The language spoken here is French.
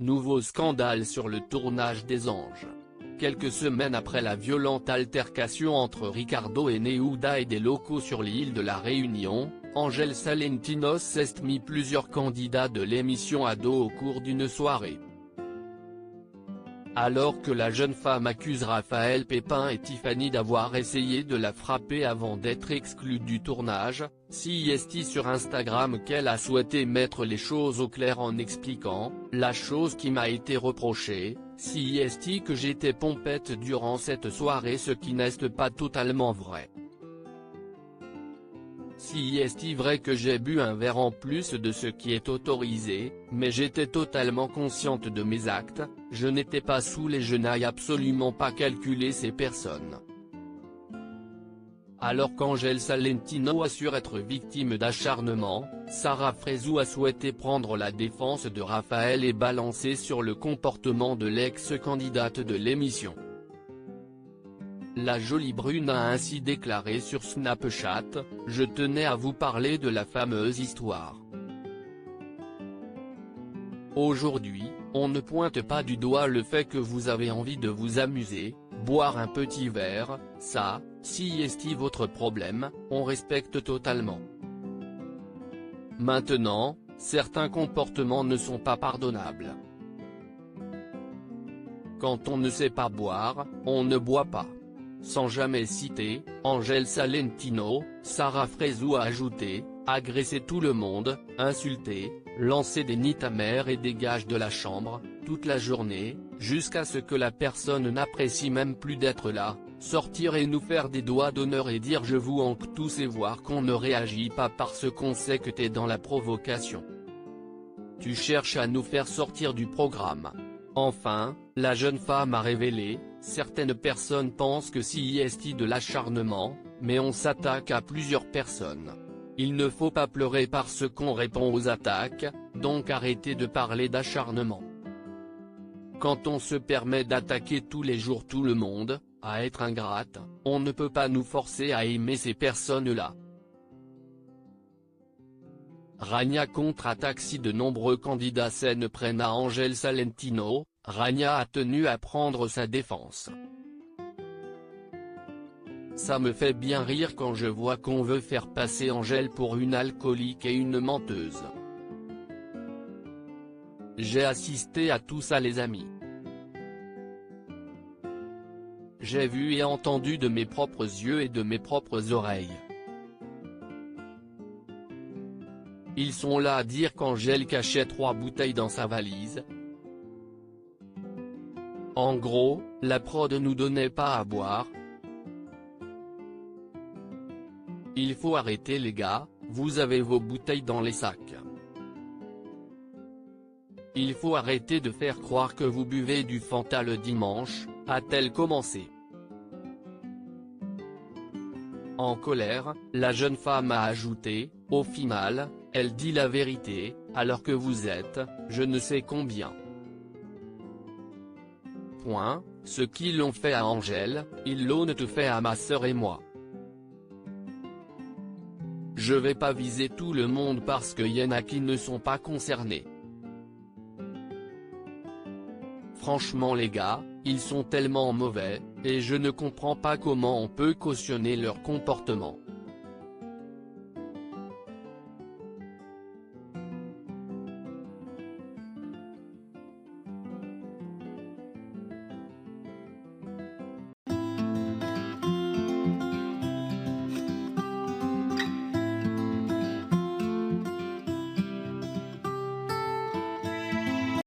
Nouveau scandale sur le tournage des Anges. Quelques semaines après la violente altercation entre Ricardo et Neouda et des locaux sur l'île de la Réunion, Angel Salentinos s'est mis plusieurs candidats de l'émission à dos au cours d'une soirée. Alors que la jeune femme accuse Raphaël Pépin et Tiffany d'avoir essayé de la frapper avant d'être exclue du tournage, CIST sur Instagram qu'elle a souhaité mettre les choses au clair en expliquant « La chose qui m'a été reprochée, CIST que j'étais pompette durant cette soirée, ce qui n'est pas totalement vrai. Si est vrai que j'ai bu un verre en plus de ce qui est autorisé, mais j'étais totalement consciente de mes actes, je n'étais pas saoul et je n'ai absolument pas calculé ces personnes. » Alors qu'Angel Salentino assure être victime d'acharnement, Sarah Frézou a souhaité prendre la défense de Raphaël et balancer sur le comportement de l'ex-candidate de l'émission. La jolie brune a ainsi déclaré sur Snapchat « Je tenais à vous parler de la fameuse histoire. Aujourd'hui, on ne pointe pas du doigt le fait que vous avez envie de vous amuser, boire un petit verre, ça, si est votre problème, on respecte totalement. Maintenant, certains comportements ne sont pas pardonnables. Quand on ne sait pas boire, on ne boit pas. » Sans jamais citer Angel Salentino, Sarah Frézou a ajouté « Agresser tout le monde, insulter, lancer des nids ta mère et dégage de la chambre, toute la journée, jusqu'à ce que la personne n'apprécie même plus d'être là, sortir et nous faire des doigts d'honneur et dire je vous hanque tous et voir qu'on ne réagit pas parce qu'on sait que t'es dans la provocation. Tu cherches à nous faire sortir du programme. » Enfin, la jeune femme a révélé « Certaines personnes pensent que c'est de l'acharnement, mais on s'attaque à plusieurs personnes. Il ne faut pas pleurer parce qu'on répond aux attaques, donc arrêtez de parler d'acharnement. Quand on se permet d'attaquer tous les jours tout le monde, à être ingrate, on ne peut pas nous forcer à aimer ces personnes-là. » Rania contre-attaque. Si de nombreux candidats s'en prennent à Angel Salentino, Rania a tenu à prendre sa défense. « Ça me fait bien rire quand je vois qu'on veut faire passer Angel pour une alcoolique et une menteuse. J'ai assisté à tout ça les amis. J'ai vu et entendu de mes propres yeux et de mes propres oreilles. Ils sont là à dire qu'Angel cachait 3 bouteilles dans sa valise. En gros, la prod nous donnait pas à boire. Il faut arrêter les gars, vous avez vos bouteilles dans les sacs. Il faut arrêter de faire croire que vous buvez du Fanta le dimanche, a-t-elle commencé. En colère, la jeune femme a ajouté, au final, elle dit la vérité, alors que vous êtes, je ne sais combien. Point, ce qu'ils l'ont fait à Angel, ils l'ont fait à ma sœur et moi. Je vais pas viser tout le monde parce que y en a qui ne sont pas concernés. Franchement les gars, ils sont tellement mauvais, et je ne comprends pas comment on peut cautionner leur comportement.